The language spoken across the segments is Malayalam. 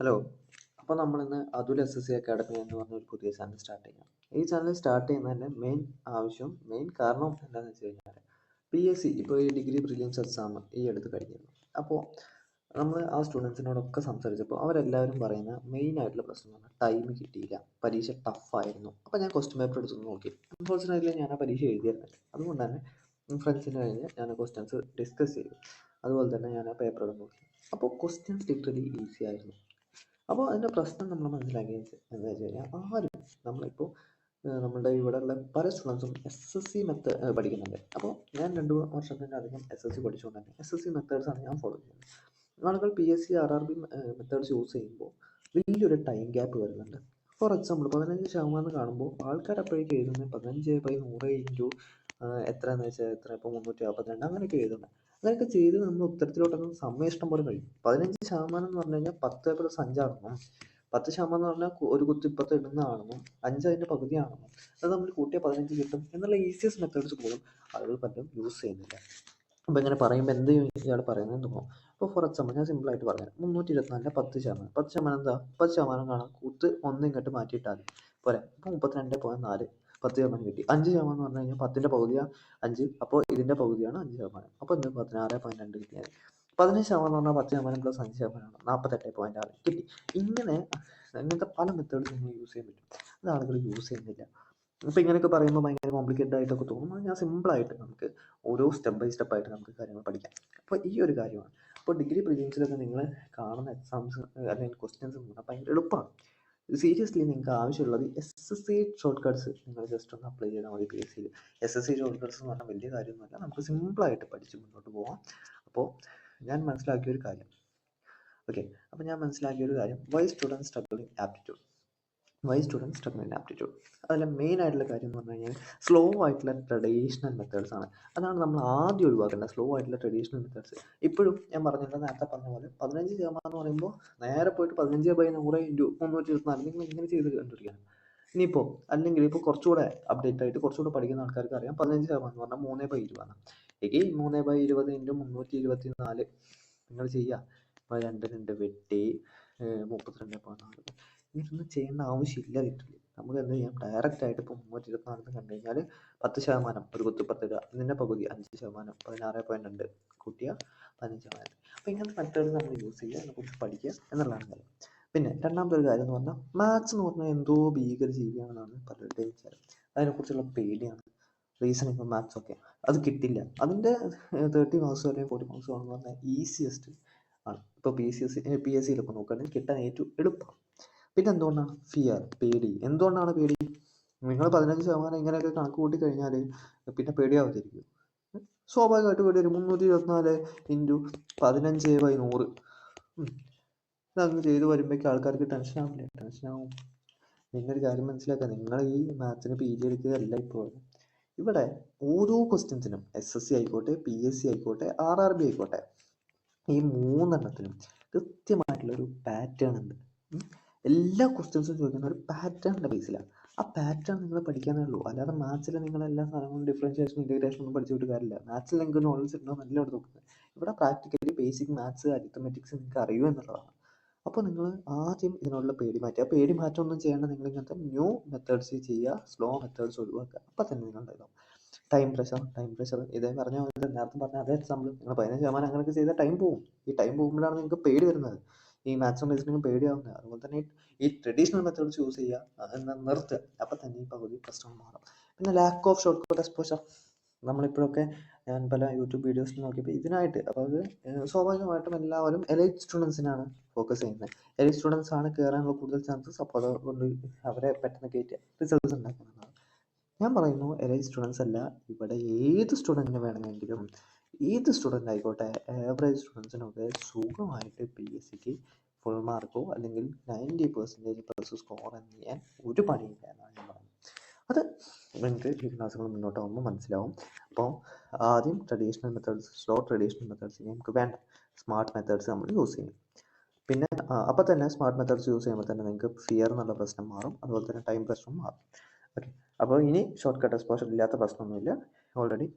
ഹലോ. അപ്പോൾ നമ്മളിന്ന് അതുൽ SSC അക്കാഡമി എന്ന് പറഞ്ഞൊരു പുതിയ ചാനൽ സ്റ്റാർട്ട് ചെയ്യാം. ഈ ചാനൽ സ്റ്റാർട്ട് ചെയ്യുന്നതിൻ്റെ മെയിൻ കാരണം എന്താണെന്ന് വെച്ച് കഴിഞ്ഞാൽ PSC ഇപ്പോൾ ഈ ഡിഗ്രി പ്രിലിംസ് എക്സാം ഈ അടുത്ത് കഴിഞ്ഞിരുന്നു. അപ്പോൾ നമ്മൾ ആ സ്റ്റുഡൻസിനോടൊക്കെ സംസാരിച്ചപ്പോൾ അവരെല്ലാവരും പറയുന്ന മെയിനായിട്ടുള്ള പ്രശ്നം എന്ന് പറഞ്ഞാൽ ടൈം കിട്ടിയില്ല, പരീക്ഷ ടഫായിരുന്നു. അപ്പോൾ ഞാൻ ക്വസ്റ്റ്യൻ പേപ്പർ എടുത്ത് നോക്കി. അൺഫോർച്ചുനേറ്റ്ലി ഞാൻ ആ പരീക്ഷ എഴുതിയിരുന്നില്ല. അതുകൊണ്ട് തന്നെ ഫ്രണ്ട്സിൻ്റെ കഴിഞ്ഞ് ഞാൻ ക്വസ്റ്റ്യൻസ് ഡിസ്കസ് ചെയ്തു. അതുപോലെ തന്നെ ഞാൻ ആ പേപ്പർ എടുത്ത് നോക്കി. അപ്പോൾ ക്വസ്റ്റ്യൻസ് ലിറ്ററലി ഈസി ആയിരുന്നു. അപ്പോൾ അതിൻ്റെ പ്രശ്നം നമ്മൾ മനസ്സിലാക്കിയത് എന്താ വെച്ച് കഴിഞ്ഞാൽ നമ്മളിപ്പോൾ നമ്മുടെ ഇവിടെയുള്ള പല സ്റ്റുഡൻസും SSC പഠിക്കുന്നുണ്ട്. അപ്പോൾ ഞാൻ 2 വർഷത്തിലധികം SSC പഠിച്ചുകൊണ്ട് തന്നെ SSC മെത്തേഡ്സാണ് ഞാൻ ഫോളോ ചെയ്യുന്നത്. ആളുകൾ PSC RRB മെത്തേഡ്സ് യൂസ് ചെയ്യുമ്പോൾ വലിയൊരു ടൈം ഗ്യാപ്പ് വരുന്നുണ്ട്. ഫോർ എക്സാമ്പിൾ 15% കാണുമ്പോൾ ആൾക്കാർ അപ്പോഴേക്കും എഴുതുന്നത് 15/100 ഇൻറ്റു എത്രയാണെന്ന് വെച്ചാൽ ഇപ്പോൾ 342 അങ്ങനെയൊക്കെ എഴുതുന്നത്. അങ്ങനെയൊക്കെ ചെയ്ത് നമ്മൾ ഉത്തരത്തിലോട്ടൊന്നും സമയം ഇഷ്ടം പോലെ കഴിയും. 15% എന്ന് പറഞ്ഞു കഴിഞ്ഞാൽ 10 + 5 ആണെന്നും 10% എന്ന് പറഞ്ഞാൽ ഒരു കുത്ത് ഇപ്പുറത്ത് ഇടുന്നതാണെന്നും 5 അതിൻ്റെ പകുതിയാണെന്നും അത് നമ്മൾ കൂട്ടിയാൽ 15 കിട്ടും എന്നുള്ള ഈസിയസ്റ്റ് മെത്തേഡ്സ് പോലും ആളുകൾ പലരും യൂസ് ചെയ്യുന്നില്ല. അപ്പോൾ ഇങ്ങനെ പറയുമ്പോൾ എന്ത് ഇയാൾ പറയുന്നത് തോന്നും. ഇപ്പോൾ ഫോർ എക്സാമ്പിൾ ഞാൻ സിമ്പിളായിട്ട് പറയാം. 324 10%. 10% എന്താ? 10% കാണാം കൂത്ത് 1 ഇങ്ങോട്ട് മാറ്റിയിട്ടാൽ മതി പോരെ. ഇപ്പോൾ 32.4 10% കിട്ടി. 5% എന്ന് പറഞ്ഞു കഴിഞ്ഞാൽ 10ൻ്റെ പകുതിയാണ് 5. അപ്പോൾ ഇതിൻ്റെ പകുതിയാണ് 5%. അപ്പോൾ എന്ത് 16.2 കിട്ടിയത്. 15% എന്ന് പറഞ്ഞാൽ 10% + 5% 48.6 കിട്ടി. ഇങ്ങനത്തെ പല മെത്തേഡ്സ് നമ്മൾ യൂസ് ചെയ്യാൻ പറ്റും. അത് ആളുകൾ യൂസ് ചെയ്യുന്നില്ല. അപ്പോൾ ഇങ്ങനെയൊക്കെ പറയുമ്പോൾ ഭയങ്കര കോംപ്ലിക്കേറ്റഡ് ആയിട്ടൊക്കെ തോന്നും. അത് ഞാൻ സിമ്പിളായിട്ട് നമുക്ക് ഓരോ സ്റ്റെപ്പ് ബൈ സ്റ്റെപ്പായിട്ട് നമുക്ക് കാര്യങ്ങൾ പഠിക്കാം. അപ്പോൾ ഈ ഒരു കാര്യമാണ്. അപ്പോൾ ഡിഗ്രി പ്രിലിംസിലൊക്കെ നിങ്ങൾ കാണുന്ന എക്സാംസ് അല്ലെങ്കിൽ ക്വസ്റ്റ്യൻസ് എന്ന് പറഞ്ഞാൽ ഭയങ്കര എളുപ്പമാണ്. സീരിയസ്ലി നിങ്ങൾക്ക് ആവശ്യമുള്ളത് SSC ഷോർട്ട് കട്ട്സ് നിങ്ങൾ ജസ്റ്റ് ഒന്ന് അപ്ലൈ ചെയ്താൽ മതി. PSCയിൽ SSC ഷോർട്ട് കട്ട്സ് എന്ന് പറഞ്ഞാൽ വലിയ കാര്യമൊന്നുമല്ല. നമുക്ക് സിമ്പിളായിട്ട് പഠിച്ച് മുന്നോട്ട് പോകാം. അപ്പോൾ ഞാൻ മനസ്സിലാക്കിയൊരു കാര്യം why students struggle in aptitude. അതിലെ മെയിൻ ആയിട്ടുള്ള കാര്യം എന്ന് പറഞ്ഞു കഴിഞ്ഞാൽ സ്ലോ ആയിട്ടുള്ള ട്രഡീഷണൽ മെത്തേഡ്സ് ആണ്. അതാണ് നമ്മൾ ആദ്യം ഒഴിവാക്കേണ്ടത്. സ്ലോ ആയിട്ടുള്ള ട്രഡീഷണൽ മെത്തേഡ്സ് ഇപ്പോഴും ഞാൻ നേരത്തെ പറഞ്ഞ പോലെ 15% എന്ന് പറയുമ്പോൾ നേരെ പോയിട്ട് 15/100 ഇൻറ്റു 324 നിങ്ങൾ ഇങ്ങനെ ചെയ്ത് കണ്ടുപിടിക്കണം. ഇനിയിപ്പോൾ അല്ലെങ്കിൽ ഇപ്പോൾ കുറച്ചുകൂടെ അപ്ഡേറ്റ് ആയിട്ട് കുറച്ചുകൂടെ പഠിക്കുന്ന ആൾക്കാർക്ക് അറിയാം 15% എന്ന് പറഞ്ഞാൽ 3/20 എങ്കിൽ 3/20 ഇൻറ്റു 324 നിങ്ങൾ ചെയ്യുക. അപ്പോൾ 2 വെട്ടി 32.4 ഇതൊന്നും ചെയ്യേണ്ട ആവശ്യമില്ല. ലിറ്ററലി നമുക്ക് എന്ത് ചെയ്യാം, ഡയറക്റ്റ് ആയിട്ട് ഇപ്പോൾ 324 കണ്ടു കഴിഞ്ഞാൽ 10% ഒരു കുത്തിപ്പത്തിടുക, ഇതിൻ്റെ പകുതി 5% 16.2 കൂട്ടിയ 15%. അപ്പോൾ ഇങ്ങനത്തെ മെത്തേഡ് നമ്മൾ യൂസ് ചെയ്യുക, അതിനെക്കുറിച്ച് പഠിക്കുക എന്നുള്ളതാണ് കാര്യം. പിന്നെ രണ്ടാമത്തെ ഒരു കാര്യം എന്ന് പറഞ്ഞാൽ മാത്സ് എന്ന് പറഞ്ഞാൽ എന്തോ ഭീകര ജീവിയാണെന്നാണ് പലരുടെയും വിചാരം. അതിനെക്കുറിച്ചുള്ള പേടിയാണ്. റീസണിങ് മാത്സ് ഒക്കെ അത് കിട്ടില്ല. അതിൻ്റെ 30 മാർക്സ് അല്ലെങ്കിൽ 40 മാർക്സ് ആണെന്ന് പറഞ്ഞാൽ ഈസിയസ്റ്റ് ആണ്. ഇപ്പോൾ PSCയിലൊക്കെ നോക്കുകയാണെങ്കിൽ കിട്ടാൻ ഏറ്റവും എളുപ്പമാണ്. പിന്നെ എന്തുകൊണ്ടാണ് പേടി? എന്തുകൊണ്ടാണ് പേടി? നിങ്ങൾ 15% ഇങ്ങനെയൊക്കെ കണക്ക് കൂട്ടി കഴിഞ്ഞാൽ പിന്നെ പേടിയാവാതിരിക്കും. സ്വാഭാവികമായിട്ട് പേടി വരും. 324 ഇൻറ്റു 15/100 ഇതങ്ങ് ചെയ്ത് വരുമ്പോഴേക്കും ആൾക്കാർക്ക് ടെൻഷനാവും. നിങ്ങളൊരു കാര്യം മനസ്സിലാക്കുക, നിങ്ങൾ ഈ മാത്സിന് PG എടുക്കുകയല്ല. ഇപ്പോൾ ഇവിടെ ഓരോ ക്വസ്റ്റ്യൻസിനും SSC ആയിക്കോട്ടെ, PSC ആയിക്കോട്ടെ, RRB ആയിക്കോട്ടെ, ഈ 3 കൃത്യമായിട്ടുള്ളൊരു പാറ്റേൺ ഉണ്ട്. എല്ലാ ക്വസ്റ്റ്യൻസും ചോദിക്കുന്ന ഒരു പാറ്റേണിൻ്റെ ബേസിലാണ്. ആ പാറ്റേൺ നിങ്ങൾ പഠിക്കാനേ ഉള്ളൂ. അല്ലാതെ മാത്സിൽ നിങ്ങൾ എല്ലാ സാധനങ്ങളും ഡിഫറൻഷിയേഷൻ ഇൻറ്റഗ്രേഷൻ ഒന്നും പഠിച്ചിട്ട് കാര്യമില്ല. മാത്സിൽ നിങ്ങൾക്ക് നോളജ് ഉണ്ടോ നല്ല ഇവിടെ നോക്കുന്നത്. ഇവിടെ പ്രാക്ടിക്കലി ബേസിക് മാത്സ് അരിത്തമെറ്റിക്സ് നിങ്ങൾക്ക് അറിയൂ എന്നുള്ളതാണ്. അപ്പോൾ നിങ്ങൾ ആദ്യം ഇതിനുള്ള പേടി മാറ്റുക. പേടി മാറ്റമൊന്നും ചെയ്യേണ്ട. നിങ്ങൾ ഇങ്ങനത്തെ ന്യൂ മെത്തേഡ്സ് ചെയ്യുക, സ്ലോ മെത്തേഡ്സ് ഒഴിവാക്കുക. അപ്പോൾ തന്നെ നിങ്ങളുണ്ടാകും. ടൈം പ്രഷർ ഇതേ പറഞ്ഞ നേരത്തെ പറഞ്ഞ അതേ എക്സാമ്പിൾ നിങ്ങൾ 15% അങ്ങനെയൊക്കെ ചെയ്താൽ ടൈം പോകും. ഈ ടൈം പോകുമ്പോഴാണ് നിങ്ങൾക്ക് പേടി വരുന്നത്. ഈ മാത്സും റീസണിങ്ങും പേടിയാവുന്നത്. അതുപോലെ തന്നെ ഈ ട്രഡീഷണൽ മെത്തേഡ്സ് യൂസ് ചെയ്യുക എന്നാൽ നിർത്തുക. അപ്പം തന്നെ ഈ പകുതി പ്രശ്നം മാറും. പിന്നെ lack of short cut exposure. നമ്മളിപ്പോഴൊക്കെ ഞാൻ പല യൂട്യൂബ് വീഡിയോസിൽ നോക്കിയപ്പോൾ ഇതിനായിട്ട്, അതായത് സ്വാഭാവികമായിട്ടും എല്ലാവരും എലൈറ്റ് സ്റ്റുഡൻസിനാണ് ഫോക്കസ് ചെയ്യുന്നത്. എലൈറ്റ് സ്റ്റുഡൻസ് ആണ് കയറാനുള്ള കൂടുതൽ ചാൻസസ്. അപ്പോൾ അതുകൊണ്ട് അവരെ പെട്ടെന്ന് കയറ്റുക, റിസൾട്ട്സ് ഉണ്ടാക്കുന്നതാണ്. ഞാൻ പറയുന്നു എലൈറ്റ് സ്റ്റുഡൻസ് അല്ല, ഇവിടെ ഏത് സ്റ്റുഡൻറ്റിന് വേണമെങ്കിലും, ഏത് സ്റ്റുഡൻ്റ് ആയിക്കോട്ടെ, ആവറേജ് സ്റ്റുഡൻസിനൊക്കെ സുഖമായിട്ട് PSCക്ക് ഫുൾ മാർക്കോ അല്ലെങ്കിൽ 90% + സ്കോർ ചെയ്യാൻ ഒരു പണിയില്ല എന്നാണ് ഞാൻ പറയുന്നത്. അത് നിങ്ങൾക്ക് ഈ ക്ലാസ്സുകൾ മുന്നോട്ട് പോകുമ്പോൾ മനസ്സിലാവും. അപ്പോൾ ആദ്യം സ്ലോ ട്രഡീഷണൽ മെത്തേഡ്സ് നമുക്ക് വേണ്ട, സ്മാർട്ട് മെത്തേഡ്സ് നമ്മൾ യൂസ് ചെയ്യും. പിന്നെ അപ്പോൾ തന്നെ സ്മാർട്ട് മെത്തേഡ്സ് യൂസ് ചെയ്യുമ്പോൾ തന്നെ നിങ്ങൾക്ക് ഫിയർ എന്നുള്ള പ്രശ്നം മാറും. അതുപോലെ തന്നെ ടൈം പ്രശ്നം മാറും. ഓക്കെ, അപ്പോൾ ഇനി ഷോർട്ട് കട്ട് എക്സ്പോഷർ ഇല്ലാത്ത പ്രശ്നമൊന്നുമില്ല. ഓൾറെഡി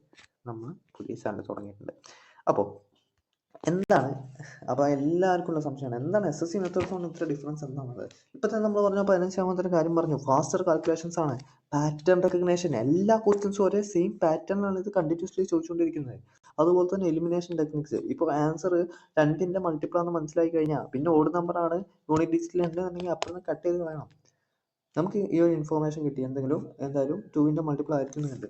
നമ്മൾ പുതിയ ചാനൽ തുടങ്ങിയിട്ടുണ്ട്. അപ്പോൾ എന്താണ് അപ്പോൾ എല്ലാവർക്കും ഉള്ള സംശയമാണ്, എന്താണ് SSC മെത്തേഡ്സും ഇത്ര ഡിഫറൻസ് എന്താണത്? ഇപ്പം തന്നെ നമ്മൾ പറഞ്ഞ 15 കാര്യം പറഞ്ഞു, ഫാസ്റ്റർ കാൽക്കുലേഷൻസ് ആണ്, പാറ്റേൺ റെക്കഗ്നേഷൻ, എല്ലാ ക്വസ്റ്റ്യൻസും ഒരേ സെയിം പാറ്റേണിലാണ് ഇത് കണ്ടിന്യൂസ്ലി ചോദിച്ചുകൊണ്ടിരിക്കുന്നത്. അതുപോലെ തന്നെ എലിമിനേഷൻ ടെക്നിക്സ്, ഇപ്പോൾ ആൻസർ 2ന്റെ മൾട്ടിപ്പിൾ ആണെന്ന് മനസ്സിലായി കഴിഞ്ഞാൽ പിന്നെ ഓഡ് നമ്പറാണ് യൂണിറ്റ് ഡിജിറ്റിൽ ഉണ്ടെന്നുണ്ടെങ്കിൽ അപ്പുറം കട്ട് ചെയ്ത് കളയണം. നമുക്ക് ഈ ഒരു ഇൻഫോർമേഷൻ കിട്ടി എന്തെങ്കിലും എന്തായാലും 2ന്റെ മൾട്ടിപ്പിൾ ആയിരിക്കുന്നുണ്ട്.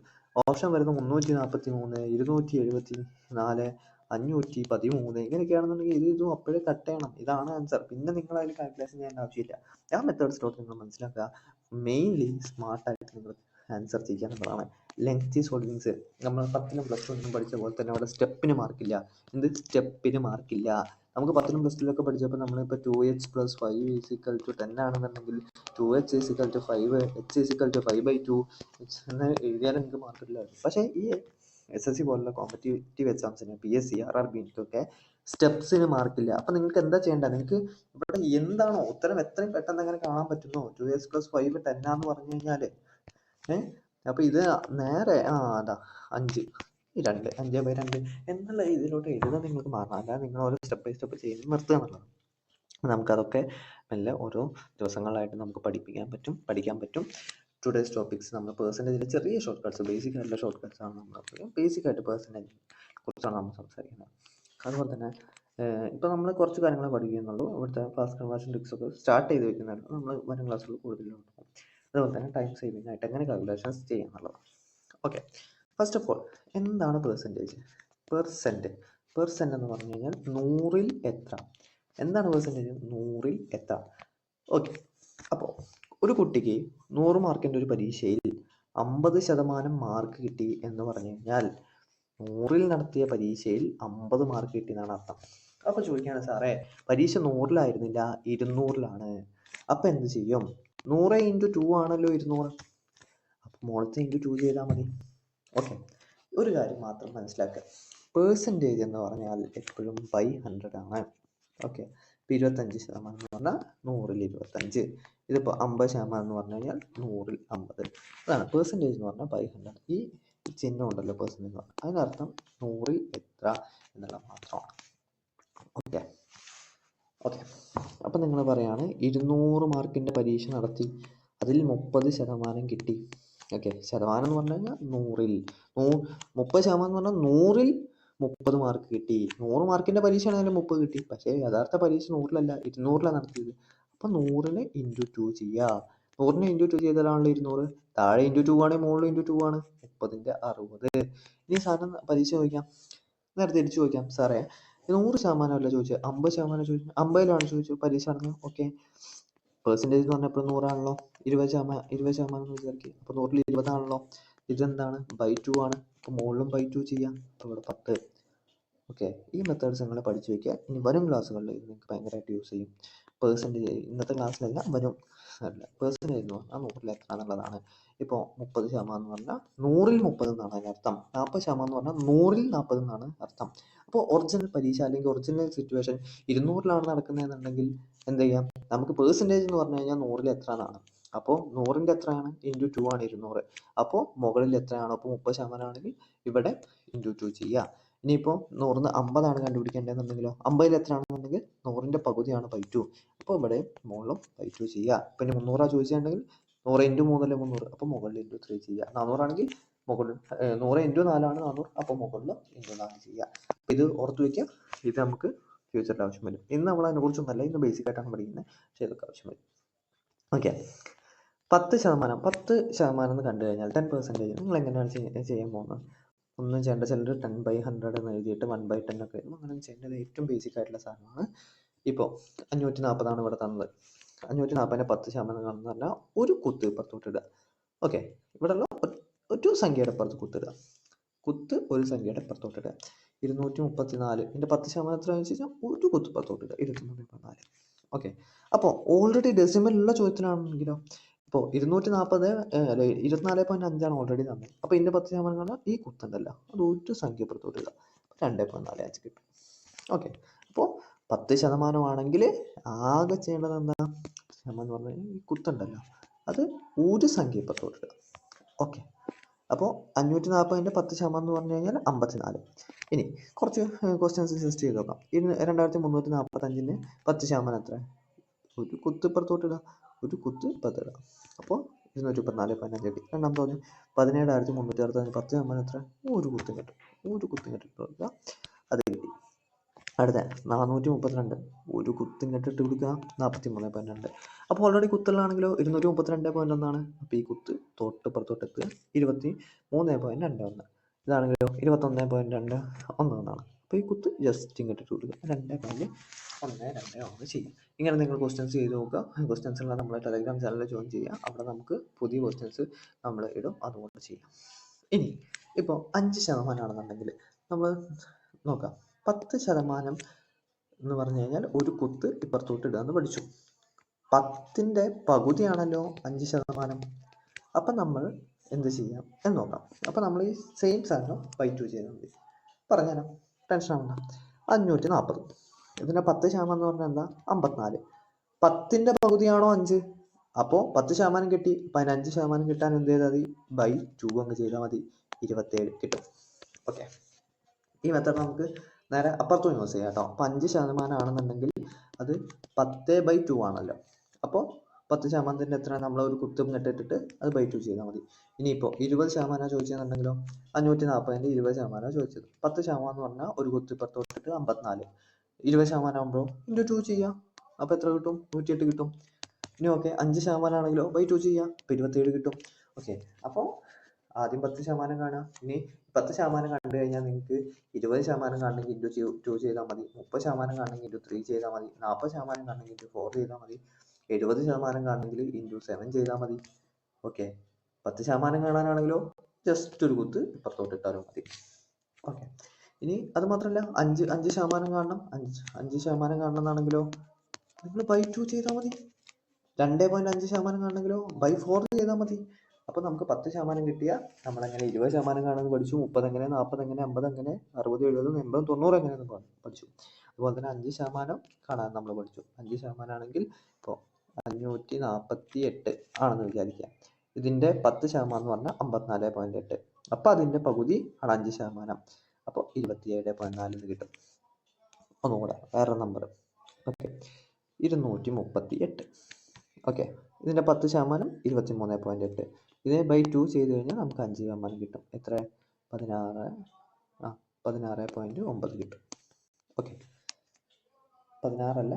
ഓപ്ഷൻ വരുന്നത് 343, 274, 513 ഇങ്ങനെയൊക്കെയാണെന്നുണ്ടെങ്കിൽ ഇതും അപ്പോഴേ കട്ട് ചെയ്യണം. ഇതാണ് ആൻസർ. പിന്നെ നിങ്ങൾ അതിൽ കാൽക്കുലേഷൻ ചെയ്യേണ്ട ആവശ്യമില്ല. ആ മെത്തേഡ്സിലോട്ട് നിങ്ങൾ മനസ്സിലാക്കുക. മെയിൻലി സ്മാർട്ടായിട്ട് നിങ്ങൾ ആൻസർ ചെയ്യുക എന്നുള്ളതാണ്. ലെങ്തി സോൾവിങ്സ് നമ്മൾ 10നും +1നും പഠിച്ച പോലെ തന്നെ അവിടെ സ്റ്റെപ്പിന് മാർക്കില്ല. സ്റ്റെപ്പിന് മാർക്കില്ല. നമുക്ക് 10നും +2 പഠിച്ചപ്പോൾ നമ്മളിപ്പോൾ 2h + 5 = 10 ആണെന്നുണ്ടെങ്കിൽ 2h = 5, h = 5/2 എന്ന് എഴുതിയാലും നിങ്ങൾക്ക് മാർക്ക് കിട്ടില്ലായിരുന്നു. പക്ഷേ ഈ SSC പോലുള്ള കോമ്പറ്റേറ്റീവ് എക്സാംസിന് PSC, RRB ഒക്കെ സ്റ്റെപ്സിന് മാർക്കില്ല. അപ്പം നിങ്ങൾക്ക് എന്താ ചെയ്യേണ്ടത്? നിങ്ങൾക്ക് ഇവിടെ എന്താണോ ഉത്തരം എത്രയും പെട്ടെന്ന് അങ്ങനെ കാണാൻ പറ്റുന്നോ, 2h + 5 10 ആന്ന് പറഞ്ഞു കഴിഞ്ഞാൽ അപ്പോൾ ഇത് നേരെ അതാ 5 5/2 എന്നുള്ള ഇതിലോട്ട് എഴുതാൻ നിങ്ങൾക്ക് മാറണം. അല്ലാതെ നിങ്ങൾ ഓരോ സ്റ്റെപ്പ് ബൈ സ്റ്റെപ്പ് ചെയ്ത് നിർത്തുക എന്നുള്ളത്. നമുക്കതൊക്കെ മെല്ലെ ഓരോ ദിവസങ്ങളായിട്ട് നമുക്ക് പഠിക്കാൻ പറ്റും. ടുഡേസ് ടോപ്പിക്സ് നമ്മൾ പെർസെൻറ്റേജിലെ ചെറിയ ഷോർട്ട് കട്ട്സ്, ബേസിക് ആയിട്ടുള്ള ഷോർട്ട് കട്ട്സ് ആണ് നമ്മൾ ബേസിക് ആയിട്ട് പെർസെൻറ്റേജിനെ കുറിച്ചാണ് നമ്മൾ സംസാരിക്കുന്നത്. അതുപോലെ തന്നെ ഇപ്പോൾ നമ്മൾ കുറച്ച് കാര്യങ്ങൾ പഠിക്കുന്നുള്ളൂ. ഇവിടുത്തെ ക്ലാസ് കൺവേർഷൻ ട്രിക്സൊക്കെ സ്റ്റാർട്ട് ചെയ്ത് വെക്കുന്നുണ്ട്. നമ്മൾ വരും ക്ലാസ്സുകൾ കൂടുതലും ഉണ്ടാകും. അതുപോലെ തന്നെ ടൈം സേവിംഗ് ആയിട്ട് എങ്ങനെ കാൽക്കുലേഷൻസ് ചെയ്യാന്നുള്ളത്. ഓക്കെ, ഫസ്റ്റ് ഓഫ് ഓൾ എന്താണ് പെർസെൻറ്റേജ് എന്ന് പറഞ്ഞു കഴിഞ്ഞാൽ 100-ൽ എത്ര. എന്താണ് പെർസെൻറ്റേജ്? 100-ൽ എത്ര. ഓക്കെ, അപ്പോൾ ഒരു കുട്ടിക്ക് 100 മാർക്കിൻ്റെ ഒരു പരീക്ഷയിൽ 50% മാർക്ക് കിട്ടി എന്ന് പറഞ്ഞു കഴിഞ്ഞാൽ 100-ൽ നടത്തിയ പരീക്ഷയിൽ 50 മാർക്ക് കിട്ടി എന്നാണ് അർത്ഥം. അപ്പോൾ ചോദിക്കുകയാണ്, സാറേ പരീക്ഷ 100-ലായിരുന്നില്ല 200-ലാണ്, അപ്പം എന്ത് ചെയ്യും? 100 × 2 ആണല്ലോ 200. അപ്പം മുകളിലത്തെ × 2 ചെയ്താൽ മതി. ഓക്കെ, ഒരു കാര്യം മാത്രം മനസ്സിലാക്കുക, പെർസെൻറ്റേജ് എന്ന് പറഞ്ഞാൽ എപ്പോഴും ബൈ 100 ആണ്. ഓക്കെ, ഇപ്പോൾ 25% എന്ന് പറഞ്ഞാൽ 100-ൽ 25. ഇതിപ്പോൾ 50% എന്ന് പറഞ്ഞു കഴിഞ്ഞാൽ 100-ൽ 50. അതാണ് പെർസെൻറ്റേജ് എന്ന് പറഞ്ഞാൽ ബൈ 100. ഈ ചിഹ്നം ഉണ്ടല്ലോ പെർസെൻറ്റേജ് എന്ന് പറഞ്ഞാൽ, അതിനർത്ഥം 100-ൽ എത്ര എന്നുള്ളത് മാത്രമാണ്. ഓക്കെ, അപ്പം നിങ്ങൾ പറയാണ് 200 മാർക്കിൻ്റെ പരീക്ഷ നടത്തി, അതിൽ 30% കിട്ടി. ഓക്കെ, ശതമാനം എന്ന് പറഞ്ഞു കഴിഞ്ഞാൽ 100-ൽ 30% എന്ന് പറഞ്ഞാൽ 100-ൽ 30 മാർക്ക് കിട്ടി. 100 മാർക്കിൻ്റെ പരീക്ഷയാണ് അതിൽ 30 കിട്ടി. പക്ഷേ യഥാർത്ഥ പരീക്ഷ 100-ലല്ല 200-ലാണ് നടത്തിയത്. അപ്പം 100-നെ × 2 ചെയ്യുക. 100-നെ × 2 ചെയ്താലാണല്ലോ 200. താഴെ × 2 ആണ്, മുകളിൽ × 2 ആണ്. 30-ൻ്റെ 60. ഇനി സാധനം പരീക്ഷ ചോദിക്കാം, നേരെ തിരിച്ചു ചോദിക്കാം, സാറേ 100% അല്ല ചോദിച്ചത്, 50% ചോദിച്ചു, 50-ലാണ് ചോദിച്ചത് പരീക്ഷ നടന്നത്. ഓക്കെ, പെർസെൻറ്റേജ് എന്ന് പറഞ്ഞാൽ എപ്പോഴും 100-ആണല്ലോ. 20% എന്ന് വിചാരിക്കുക. അപ്പോൾ 100-ൽ 20-ആണല്ലോ. ഇതെന്താണ്? ബൈ 2 ആണ്. അപ്പോൾ മുകളിലും ബൈ 2 ചെയ്യാം. അപ്പോൾ ഇവിടെ 10. ഓക്കെ, ഈ മെത്തേഡ്സ് നിങ്ങൾ പഠിച്ചു വയ്ക്കുക. ഇനി വരും ക്ലാസ്സുകളിൽ ഇത് നിങ്ങൾക്ക് ഭയങ്കരമായിട്ട് യൂസ് ചെയ്യും. പെർസെൻറ്റേജ് ഇന്നത്തെ ക്ലാസ്സിലല്ല, വരും പെർസെൻറ്റേജ് എന്ന് പറഞ്ഞാൽ 100-ൽ എത്ര എന്നുള്ളതാണ്. ഇപ്പോൾ 30% എന്ന് പറഞ്ഞാൽ 100-ൽ 30 എന്നാണ് അതിനർത്ഥം. 40% എന്ന് പറഞ്ഞാൽ 100-ൽ 40 എന്നാണ് അർത്ഥം. അപ്പോൾ ഒറിജിനൽ പരീക്ഷ അല്ലെങ്കിൽ ഒറിജിനൽ സിറ്റുവേഷൻ 200-ലാണ് നടക്കുന്നതെന്നുണ്ടെങ്കിൽ എന്ത് ചെയ്യാം? നമുക്ക് പെർസെൻറ്റേജ് എന്ന് പറഞ്ഞു കഴിഞ്ഞാൽ 100-ൽ എത്ര എന്നാണ്. അപ്പോൾ 100-ൻ്റെ എത്രയാണ്? × 2 ആണ് 200. അപ്പോൾ മുകളിൽ എത്രയാണോ, അപ്പോൾ 30% ആണെങ്കിൽ ഇവിടെ × 2 ചെയ്യുക. ഇനിയിപ്പോൾ 100-ന് 50 കണ്ടുപിടിക്കേണ്ടതെന്നുണ്ടെങ്കിലോ, 50-ൽ എത്രയാണെന്നുണ്ടെങ്കിൽ 100-ൻ്റെ പകുതിയാണ് ബൈ 2. അപ്പോൾ ഇവിടെ മുകളിലും ബൈ 2 ചെയ്യുക. പിന്നെ 300 ചോദിച്ചിട്ടുണ്ടെങ്കിൽ 100 × 3 അല്ലേ 300. അപ്പോൾ മുകളിൽ × 3 ചെയ്യുക. 400 ആണെങ്കിൽ മുകളിൽ 100 × 4 ആണ് 400. അപ്പോൾ മുകളിൽ × 4 ചെയ്യുക. അപ്പോൾ ഇത് ഓർത്ത് വയ്ക്കുക. ഇത് നമുക്ക് ഫ്യൂച്ചറിൽ ആവശ്യം വരും. ഇന്ന് നമ്മൾ അതിനെക്കുറിച്ചൊന്നല്ല, ഇന്ന് ബേസിക് ആയിട്ടാണ് പഠിക്കുന്നത്. പക്ഷേ ഇതൊക്കെ ആവശ്യം വരും. ഓക്കെ, 10% എന്ന് കണ്ടു കഴിഞ്ഞാൽ 10% നിങ്ങൾ എങ്ങനെയാണ് ചെയ്യാൻ പോകുന്നത്? ഒന്നും ചെയ്യേണ്ട. ചിലർ 10/100 എന്ന് എഴുതിയിട്ട് 1/10 ഒക്കെ എഴുതും. അങ്ങനെ ചെയ്യേണ്ടത് ഏറ്റവും ബേസിക് ആയിട്ടുള്ള സാധനമാണ്. ഇപ്പോൾ 540 ഇവിടെ തന്നത്. 540-നെ 10% എന്ന് പറഞ്ഞാൽ ഒരു കുത്ത് ഇപ്പുറത്തോട്ട് ഇടുക. ഓക്കെ, ഇവിടെയുള്ള ഒരു സംഖ്യയുടെ അപ്പുറത്ത് കുത്തിടുക. ഒരു സംഖ്യയുടെ അപ്പുറത്തോട്ട് ഇടുക. 234 ഇതിൻ്റെ 10% എത്ര വെച്ച് കഴിഞ്ഞാൽ ഒരു കുത്ത് ഇപ്പുറത്തോട്ട് ഇടുക. 234. ഓക്കെ, അപ്പോൾ ഓൾറെഡി ഡെസിമലുള്ള ചോദ്യത്തിലാണെങ്കിലോ, ഇപ്പോൾ 240 അല്ല 24.5 ഓൾറെഡി തന്നെ. അപ്പോൾ ഇതിൻ്റെ 10% എന്ന് പറഞ്ഞാൽ ഈ കുത്തുണ്ടല്ലോ, അത് ഒരു സംഖ്യ പുറത്തോട്ട് ഇടുക. 2.45 കിട്ടും. ഓക്കെ, അപ്പോൾ 10% ആണെങ്കിൽ ആകെ ചെയ്യേണ്ടത് എന്താ? എന്ന് പറഞ്ഞു കഴിഞ്ഞാൽ ഈ കുത്തുണ്ടല്ലോ, അത് ഒരു സംഖ്യ പുറത്തോട്ട് ഇടുക. ഓക്കെ, അപ്പോൾ 540 10% എന്ന് പറഞ്ഞു കഴിഞ്ഞാൽ 54. ഇനി കുറച്ച് ക്വസ്റ്റ്യൻസ് ജസ്റ്റ് ചെയ്ത് നോക്കാം. 2345 10% എത്ര? ഒരു കുത്ത് ഇപ്പുറത്തോട്ടിടുക, ഒരു കുത്ത് ഇപ്പുറത്തിടുക. അപ്പോൾ 234.5 കിട്ടി. രണ്ടാമത്തെ പറഞ്ഞു 17,365 10% എത്ര? ഒരു കുത്തും കിട്ടും, ഒരു കുത്തും കെട്ടിട്ട് കൊടുക്കുക, അത് കിട്ടി. അടുത്ത 432 ഒരു കുത്തും കെട്ടിട്ട് കൊടുക്കുക, 43.2. അപ്പോൾ ഓൾറെഡി കുത്തുകളാണെങ്കിലോ 232.1. അപ്പോൾ ഈ കുത്ത് തൊട്ടിപ്പുറത്തോട്ട് എത്തുക, 23.21. ഇതാണെങ്കിലോ 21.21 എന്നാണ്. അപ്പോൾ ഈ കുത്ത് ജസ്റ്റ് ഇങ്ങോട്ട് കൊടുക്കുക, 2.121 ചെയ്യുക. ഇങ്ങനെ നിങ്ങൾ ക്വസ്റ്റ്യൻസ് ചെയ്ത് നോക്കുക. ക്വസ്റ്റ്യൻസെല്ലാം നമ്മൾ ടെലഗ്രാം ചാനലിൽ ജോയിൻ ചെയ്യുക. അവിടെ നമുക്ക് പുതിയ ക്വസ്റ്റ്യൻസ് നമ്മൾ ഇടും, അതുകൊണ്ട് ചെയ്യാം. ഇനി ഇപ്പോൾ 5% ആണെന്നുണ്ടെങ്കിൽ നമ്മൾ നോക്കാം. 10% എന്ന് പറഞ്ഞു കഴിഞ്ഞാൽ ഒരു കുത്ത് ഇപ്പുറത്തോട്ട് ഇടുക എന്ന് പഠിച്ചു. 10ൻ്റെ പകുതിയാണല്ലോ 5%. അപ്പം നമ്മൾ എന്ത് ചെയ്യാം എന്ന് നോക്കാം. അപ്പം നമ്മൾ ഈ സെയിം സാധനം ബൈ 2 ചെയ്താൽ മതി. പറഞ്ഞുതരാം, ടെൻഷൻ ആവണ്ട. 540. ഇതിൻ്റെ 10% എന്ന് പറഞ്ഞാൽ എന്താ? 54. 10ൻ്റെ പകുതിയാണോ 5? അപ്പോൾ 10% കിട്ടി. അപ്പം അതിന് 5% കിട്ടാൻ എന്ത് ചെയ്താൽ മതി? ബൈ 2 അങ്ങ് ചെയ്താൽ മതി, 27 കിട്ടും. ഓക്കെ, ഈ മെത്തേഡ് നമുക്ക് നേരെ അപ്പുറത്തും യൂസ് ചെയ്യാം കേട്ടോ. അപ്പോൾ 5% ആണെന്നുണ്ടെങ്കിൽ അത് 10/2 ആണല്ലോ. അപ്പോൾ 10%ൻ്റെ എത്ര? നമ്മൾ ഒരു കുത്തും കെട്ടിട്ടിട്ട് അത് ബൈ 2 ചെയ്താൽ മതി. ഇനിയിപ്പോൾ 20% ചോദിച്ചെന്നുണ്ടെങ്കിലോ 540ൻ്റെ 20% ചോദിച്ചത്. 10% എന്ന് പറഞ്ഞാൽ ഒരു കുത്ത് ഇപ്പുറത്തോട്ടിട്ട് 54. 20% ആകുമ്പോൾ ഇൻറ്റു 2 ചെയ്യാം. അപ്പോൾ എത്ര കിട്ടും? 108 കിട്ടും. ഇനി ഓക്കെ, 5% ആണെങ്കിലോ ബൈ 2 ചെയ്യാം, അപ്പോൾ 27 കിട്ടും. ഓക്കെ, അപ്പോൾ ആദ്യം 10% കാണാം. ഇനി 10% കണ്ടു കഴിഞ്ഞാൽ നിങ്ങൾക്ക് 20% കാണണമെങ്കിൽ ഇൻറ്റു 2 ചെയ്താൽ മതി, 30% കാണണമെങ്കിൽ ഇൻറ്റു 3 ചെയ്താൽ മതി, 40% കാണണമെങ്കിൽ ഇൻറ്റു 4 ചെയ്താൽ മതി, 70% കാണണമെങ്കിൽ ഇൻറ്റു 7 ചെയ്താൽ മതി. ഓക്കെ, 10% കാണാനാണെങ്കിലോ ജസ്റ്റ് ഒരു കുത്ത് ഇപ്പുറത്തോട്ട് ഇട്ടാലും മതി. ഓക്കെ, ഇനി അത് മാത്രമല്ല 5% കാണണം. 5% കാണണമെന്നാണെങ്കിലോ നിങ്ങൾ ബൈ 2 ചെയ്താൽ മതി. 2.5% കാണണമെങ്കിലോ ബൈ 4 ചെയ്താൽ മതി. അപ്പോൾ നമുക്ക് 10% കിട്ടിയാൽ നമ്മളെങ്ങനെ 20% കാണുമെന്ന് പഠിച്ചു, 30 എങ്ങനെ, 40 എങ്ങനെ, 50 എങ്ങനെ, 60, 70, 80, 90 എങ്ങനെയെന്ന് പഠിച്ചു. അതുപോലെ തന്നെ 5% കാണാൻ നമ്മൾ പഠിച്ചു. 5% ആണെങ്കിൽ ഇപ്പോൾ 548 ആണെന്ന് വിചാരിക്കുക. ഇതിൻ്റെ 10% എന്ന് പറഞ്ഞാൽ 54.8. അപ്പോൾ അതിൻ്റെ പകുതി ആണ് 5%. അപ്പോൾ 27.4 കിട്ടും. ഒന്നുകൂടെ വേറെ നമ്പർ. ഓക്കെ, 238. ഓക്കെ, ഇതിൻ്റെ 10% 23.8. ഇതിനെ ബൈ 2 ചെയ്ത് കഴിഞ്ഞാൽ നമുക്ക് 5% കിട്ടും. എത്ര? 16.9 കിട്ടും. ഓക്കെ, 16 അല്ല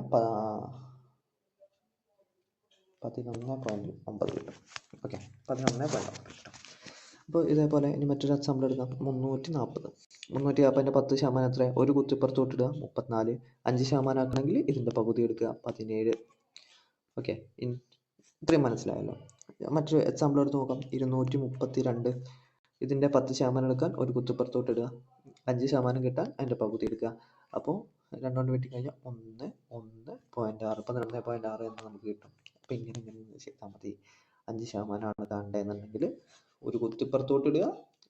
11.9 കിട്ടും. ഓക്കെ, 11.9 കിട്ടും. അപ്പോൾ ഇതേപോലെ ഇനി മറ്റൊരു എക്സാമ്പിൾ എടുക്കാം. 340. 340ൻ്റെ 10% എത്ര? ഒരു കുത്തിപ്പുറത്തോട്ട് ഇടുക, 34. 5% ആക്കണമെങ്കിൽ ഇതിൻ്റെ പകുതി എടുക്കുക, 17. ഓക്കെ, ഇത്രയും മനസ്സിലായല്ലോ. മറ്റൊരു എക്സാമ്പിൾ എടുത്ത് നോക്കാം. 232. ഇതിൻ്റെ 10% എടുക്കാൻ ഒരു കുത്തിപ്പുറത്തോട്ട് ഇടുക, 5% കിട്ടാൻ അതിൻ്റെ പകുതി എടുക്കുക. അപ്പോൾ 2 കൊണ്ട് വെട്ടിക്കഴിഞ്ഞാൽ 1.6, 12.6 എന്ന് നമുക്ക് കിട്ടും. അപ്പോൾ ഇങ്ങനെ ചെയ്താൽ മതി. 5% കാണേണ്ടതെന്നുണ്ടെങ്കിൽ ഒരു കുത്തിപ്പുറത്തോട്ട് ഇടുക,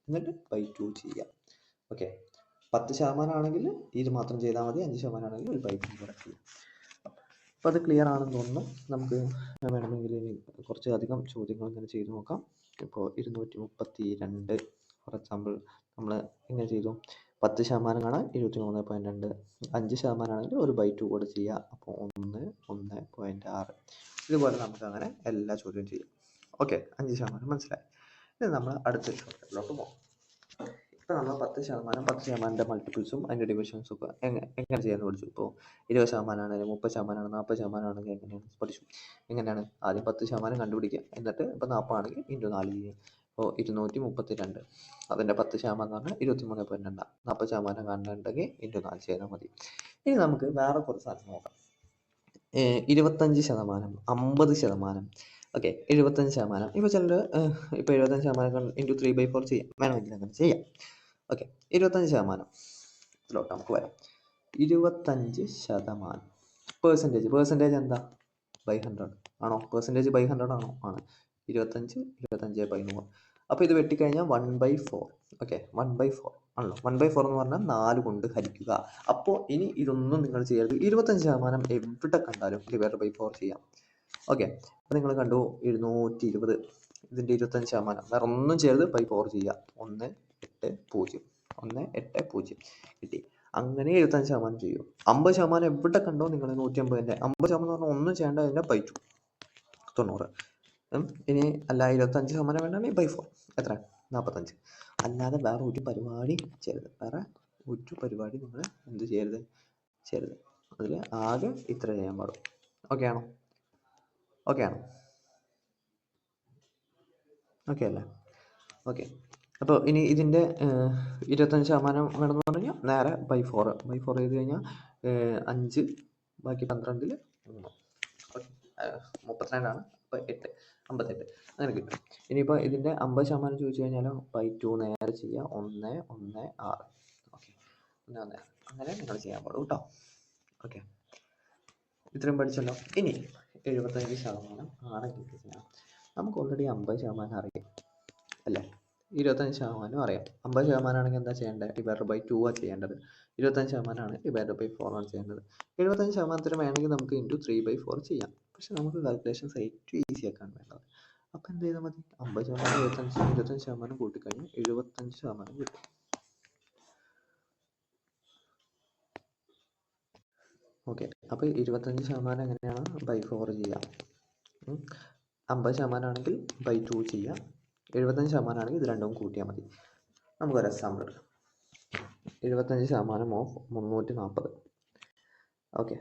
എന്നിട്ട് ബൈ 2 ചെയ്യുക. ഓക്കെ, 10% ആണെങ്കിൽ ഇത് മാത്രം ചെയ്താൽ മതി. 5% ആണെങ്കിൽ ഒരു ബൈ 2 കൂടെ ചെയ്യുക. അപ്പോൾ അത് ക്ലിയർ ആണെന്ന് തോന്നുന്നു. നമുക്ക് വേണമെങ്കിൽ കുറച്ച് അധികം ചോദ്യങ്ങൾ ഇങ്ങനെ ചെയ്ത് നോക്കാം. ഇപ്പോൾ 232 ഫോർ എക്സാമ്പിൾ നമ്മൾ ഇങ്ങനെ ചെയ്തു. 10% കാണാൻ 23.2. 5% ആണെങ്കിൽ ഒരു ബൈ 2 കൂടെ ചെയ്യുക. അപ്പോൾ 1.6. ഇതുപോലെ നമുക്ക് അങ്ങനെ എല്ലാ ചോദ്യവും ചെയ്യാം. ഓക്കെ, 5% മനസ്സിലായി. ഇത് നമ്മൾ അടുത്ത ചോദ്യത്തിലോട്ട് പോകും. ഇപ്പോൾ നമ്മൾ 10%ൻ്റെ മൾട്ടിപ്പിൾസും അതിൻ്റെ ഡിവിഷൻസും ഒക്കെ എങ്ങനെ ചെയ്യാമെന്ന് പഠിച്ചു. ഇപ്പോൾ 20% ആണെങ്കിലും 30%, 40% ആണെങ്കിൽ എങ്ങനെയാണ് പഠിച്ചു. എങ്ങനെയാണ്? ആദ്യം 10% കണ്ടുപിടിക്കുക, എന്നിട്ട് ഇപ്പോൾ 40 ആണെങ്കിൽ ഇൻറ്റു 4 ചെയ്യുക. ഇപ്പോൾ 232 അതിൻ്റെ 10% എന്ന് പറഞ്ഞാൽ 23.2. 40% കാണുന്നുണ്ടെങ്കിൽ ഇൻറ്റു 4 ചെയ്താൽ മതി. ഇനി നമുക്ക് വേറെ കുറച്ച് സാധനം നോക്കാം. 25%, 50%. ഓക്കെ, 75%. ഇപ്പോൾ ചിലർ ഇപ്പോൾ 75% ഇൻറ്റു 3/4 ചെയ്യാം, വേണമെങ്കിൽ അങ്ങനെ ചെയ്യാം. ഓക്കെ, 25% ഇതിലോട്ട് നമുക്ക് വരാം. 25% പേഴ്സൻറ്റേജ് എന്താ? ബൈ 100 ആണോ? പെർസെൻറ്റേജ് ബൈ 100 ആണോ? ആണ്. 25/100. അപ്പോൾ ഇത് വെട്ടിക്കഴിഞ്ഞാൽ 1/4. ഓക്കെ, 1/4 ആണല്ലോ. 1/4 എന്ന് പറഞ്ഞാൽ 4 കൊണ്ട് ഹരിക്കുക. അപ്പോൾ ഇനി ഇതൊന്നും നിങ്ങൾ ചെയ്യരുത്. 25% എവിടെ കണ്ടാലും ഡിവൈഡ് ബൈ 4 ചെയ്യാം. ഓക്കെ, അപ്പോൾ നിങ്ങൾ കണ്ടു 220. ഇതിൻ്റെ 25%. വേറെ ഒന്നും ചെയ്ത് ബൈ 4 ചെയ്യുക. 180 180 കിട്ടി. അങ്ങനെ 75% ചെയ്യും. 50% എവിടെ കണ്ടോ നിങ്ങൾ 150ൻ്റെ 50% എന്ന് പറഞ്ഞാൽ ഒന്നും ചെയ്യേണ്ട, അതിൻ്റെ ബൈ 2 90. ഇനി അല്ല 25% വേണമെങ്കിൽ ബൈ 4 എത്ര 45. അല്ലാതെ വേറെ ഒരു പരിപാടി ചെയ്യരുത്. വേറെ ഒരു പരിപാടി നിങ്ങൾ എന്ത് ചെയ്യരുത്. അതിൽ ആകെ ഇത്ര ചെയ്യാൻ പാടും. ഓക്കെ ആണോ? ഓക്കെ അല്ലേ? ഓക്കെ. അപ്പോൾ ഇനി ഇതിൻ്റെ 25% വേണമെന്ന് പറഞ്ഞു കഴിഞ്ഞാൽ നേരെ ബൈ 4 ചെയ്ത് കഴിഞ്ഞാൽ 5 ബാക്കി 12 3 32 അപ്പോൾ 8 58 അങ്ങനെ കിട്ടും. ഇനിയിപ്പോൾ ഇതിൻ്റെ 50% ചോദിച്ചു കഴിഞ്ഞാൽ ബൈ 2 നേരെ ചെയ്യുക. 116. ഓക്കെ, അങ്ങനെ നിങ്ങൾ ചെയ്യാൻ പാടും കേട്ടോ. ഓക്കെ, ഇത്രയും പഠിച്ചല്ലോ. ഇനി 75% ആണെങ്കിൽ ചെയ്യാം. നമുക്ക് ഓൾറെഡി 50% അറിയാം അല്ലേ? 25% അറിയാം. 50% ആണെങ്കിൽ എന്താ ചെയ്യേണ്ടത്? ഡിവൈഡഡ് ബൈ 2 ആണ് ചെയ്യേണ്ടത്. 25% ആണ് ഡിവൈഡഡ് ബൈ 4 ആണ് ചെയ്യേണ്ടത്. 75% വേണമെങ്കിൽ നമുക്ക് ഇൻറ്റു 3/4 ചെയ്യാം. പക്ഷെ നമുക്ക് കാൽക്കുലേഷൻസ് ഏറ്റവും ഈസി ആക്കാൻ വേണ്ടത്. അപ്പോൾ എന്ത് ചെയ്താൽ മതി? 50% 25% കൂട്ടിക്കഴിഞ്ഞാൽ 75% കിട്ടും. ഓക്കെ, അപ്പോൾ 25% എങ്ങനെയാണ്? ബൈ 4 ചെയ്യാം. 50% ആണെങ്കിൽ ബൈ 2 ചെയ്യാം. 75% ആണെങ്കിൽ ഇത് രണ്ടും കൂട്ടിയാൽ മതി. നമുക്കൊരു എക്സാമ്പിൾ എടുക്കാം. 75% ഓഫ് 340. ഓക്കെ,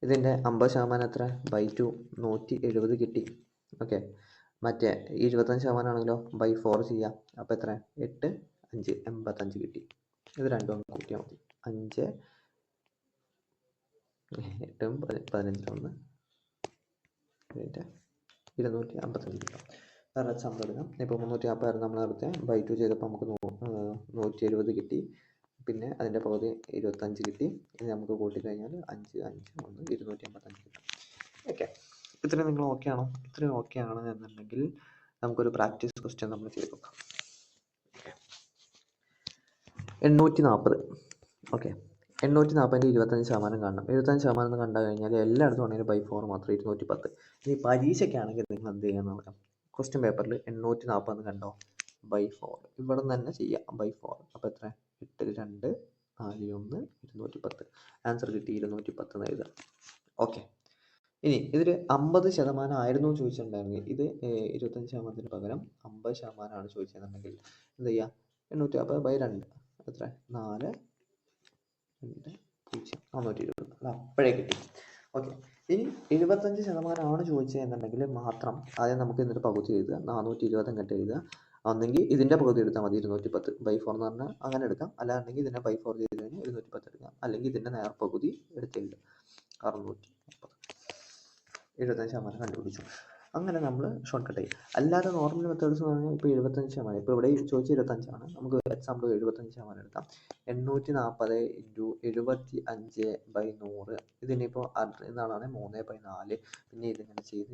ഇതിൻ്റെ 50% എത്ര? ബൈ 2 170 കിട്ടി. ഓക്കെ, മറ്റേ 25% ആണെങ്കിലോ ബൈ 4 ചെയ്യാം. അപ്പോൾ എത്ര? 8 5 85 കിട്ടി. ഇത് രണ്ടും കൂട്ടിയാൽ മതി. 5 8 15 1 255 കിട്ടും. വേറെ എക്സാമ്പിൾ എടുക്കാം. ഇപ്പോൾ 340 നമ്മൾ നേരത്തെ ബൈ 2 ചെയ്തപ്പോൾ നമുക്ക് 170 കിട്ടി. പിന്നെ അതിൻ്റെ പകുതി 25 കിട്ടി. ഇനി നമുക്ക് കൂട്ടിക്കഴിഞ്ഞാൽ 5 5 1 255 കിട്ടും. ഓക്കെ, ഇത്രയും നിങ്ങൾ ഓക്കെ ആണോ? ഇത്രയും ഓക്കെ ആണ് എന്നുണ്ടെങ്കിൽ നമുക്കൊരു പ്രാക്ടീസ് ക്വസ്റ്റ്യൻ നമ്മൾ ചെയ്ത് നോക്കാം. 840. ഓക്കെ, 840ൻ്റെ 25% കാണണം. 75% എന്ന് കണ്ടു കഴിഞ്ഞാൽ എല്ലായിടത്തും ആണെങ്കിൽ ബൈ 4 മാത്രം 210. ഇനി പരീക്ഷയ്ക്കാണെങ്കിൽ നിങ്ങൾ എന്ത് ചെയ്യാന്ന് നോക്കാം. ക്വസ്റ്റ്യൻ പേപ്പറിൽ 840 എന്ന് കണ്ടോ? ബൈ 4 ഇവിടെ നിന്ന് തന്നെ ചെയ്യാം. ബൈ 4 അപ്പോൾ എത്ര? 8 2 4 1 210. ആൻസർ കിട്ടി 210 എന്ന് എഴുതാം. ഓക്കെ, ഇനി ഇതിൽ 50% ആയിരുന്നു ചോദിച്ചിട്ടുണ്ടെങ്കിൽ ഇത് 25%ന് പകരം 50% ചോദിച്ചതെന്നുണ്ടെങ്കിൽ എന്ത് ചെയ്യുക? 840 ബൈ 2 എത്ര? 4 2 0 420. അത് അപ്പോഴേ കിട്ടി. ഓക്കെ, ഇനി 75% ചോദിച്ചതെന്നുണ്ടെങ്കിൽ മാത്രം ആദ്യം നമുക്ക് ഇതിൻ്റെ പകുതി എഴുതുക. 420 അങ്ങോട്ട് എഴുതുക. ഒന്നെങ്കിൽ ഇതിൻ്റെ പകുതി എടുത്താൽ മതി 210 ബൈ 4 എന്ന് പറഞ്ഞാൽ അങ്ങനെ എടുക്കാം. അല്ലാണ്ടെങ്കിൽ ഇതിനെ ബൈ 4 ചെയ്ത് കഴിഞ്ഞാൽ 210 എടുക്കാം. അല്ലെങ്കിൽ ഇതിൻ്റെ നേർ പകുതി എടുത്തെഴുതുക. 640. 75% കണ്ടുപിടിച്ചു. അങ്ങനെ നമ്മൾ ഷോർട്ട് കട്ട് ചെയ്യും. അല്ലാതെ നോർമൽ മെത്തേഡ്സ് എന്ന് പറഞ്ഞാൽ ഇപ്പോൾ 75%, ഇപ്പോൾ ഇവിടെ ചോദിച്ച 25 നമുക്ക് എക്സാമ്പിൾ 75% എടുക്കാം. 840 ഇൻറ്റു 75 ബൈ 100. ഇതിനിപ്പോൾ എന്നാണ് 3/4. പിന്നെ ഇതിങ്ങനെ ചെയ്ത്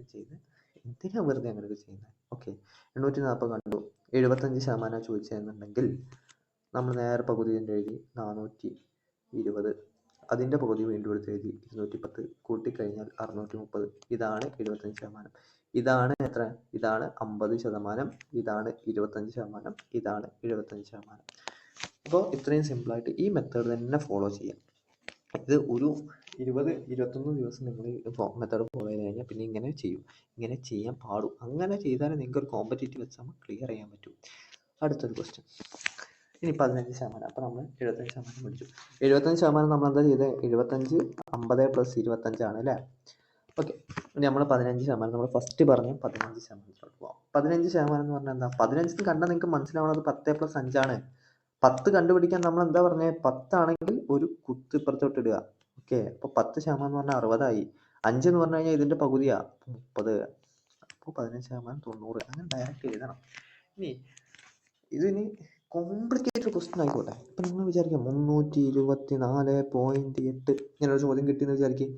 എന്തിനാണ് വെറുതെ അങ്ങനെയൊക്കെ ചെയ്യുന്നത്? ഓക്കെ, 840 കണ്ടു. 75% ചോദിച്ചതെന്നുണ്ടെങ്കിൽ നമ്മൾ നേരെ പകുതി ഇതിൻ്റെ എഴുതി 420. അതിൻ്റെ പകുതി വീണ്ടും എടുത്ത് എഴുതി 210. കൂട്ടിക്കഴിഞ്ഞാൽ 630. ഇതാണ് 75%. ഇതാണ് എത്ര? ഇതാണ് 50%. ഇതാണ് 25%. ഇതാണ് 75%. അപ്പോൾ ഇത്രയും സിമ്പിളായിട്ട് ഈ മെത്തേഡ് തന്നെ ഫോളോ ചെയ്യാം. ഇത് ഒരു 20-21 ദിവസം നിങ്ങൾ മെത്തേഡ് ഫോളോ ചെയ്ത് കഴിഞ്ഞാൽ പിന്നെ ഇങ്ങനെ ചെയ്യും. ഇങ്ങനെ ചെയ്യാൻ പാടും. അങ്ങനെ ചെയ്താലേ നിങ്ങൾക്ക് ഒരു കോമ്പറ്റേറ്റീവ് എക്സാം ക്ലിയർ ചെയ്യാൻ പറ്റും. അടുത്തൊരു ക്വസ്റ്റ്യൻ. ഇനി 15%. അപ്പോൾ നമ്മൾ 75% പഠിച്ചു. 75% നമ്മൾ എന്താ ചെയ്തത്? 75 50 + 25 ആണ് അല്ലേ? ഓക്കെ, ഇനി നമ്മൾ 15% നമ്മൾ ഫസ്റ്റ് പറഞ്ഞ 15% പോകാം. 15% എന്ന് പറഞ്ഞാൽ എന്താ? 15 കണ്ടാൽ നിങ്ങൾക്ക് മനസ്സിലാവുന്നത് 10 + 5 ആണ്. 10 കണ്ടുപിടിക്കാൻ നമ്മൾ എന്താ പറഞ്ഞത്? 10 ആണെങ്കിൽ ഒരു കുത്ത് ഇപ്പുറത്തോട്ട് ഇടുക. ഓക്കെ, അപ്പോൾ 10% എന്ന് പറഞ്ഞാൽ 60 ആയി. 5 എന്ന് പറഞ്ഞു കഴിഞ്ഞാൽ ഇതിൻ്റെ പകുതിയാണ് 30. അപ്പോൾ 15% 90. അങ്ങനെ ഡയറക്റ്റ് എഴുതണം. ഇനി ഇതിന് കോംപ്ലിക്കേറ്റഡ് ക്വസ്റ്റ്യൻ ആയിക്കോട്ടെ. ഇപ്പം നിങ്ങൾ വിചാരിക്കുക 324.8 ഇങ്ങനൊരു ചോദ്യം കിട്ടിയെന്ന് വിചാരിക്കുക.